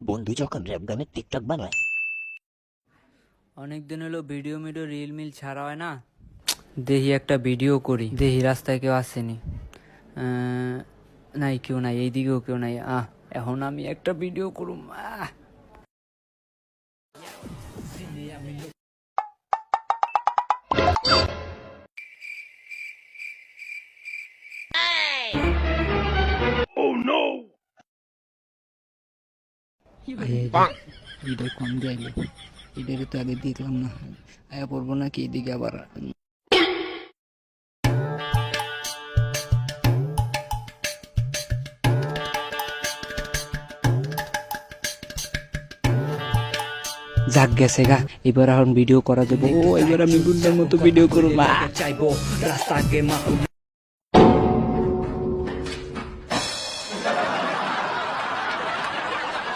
বন্ধু যখন র্যাপ গানের টিকটক বানায়। অনেকদিন হলো ভিডিও রিল মিল ছাড়া হয় না। দেখি একটা ভিডিও করি, দেখি রাস্তায় কেউ আসেনি। নাই কেউ নাই, এইদিকেও কেউ নাই। এখন আমি একটা ভিডিও করুম। এটা কোন যাইলো? এটারে তো আগে দেখলাম না, আয়া পড়বো নাকি এদিকে আবার? যাক গেছে গা, এবার এখন ভিডিও করা যাবে। ও এবার আমি গুন্ডার মতো ভিডিও করবো। চাইবো রাস্তাকে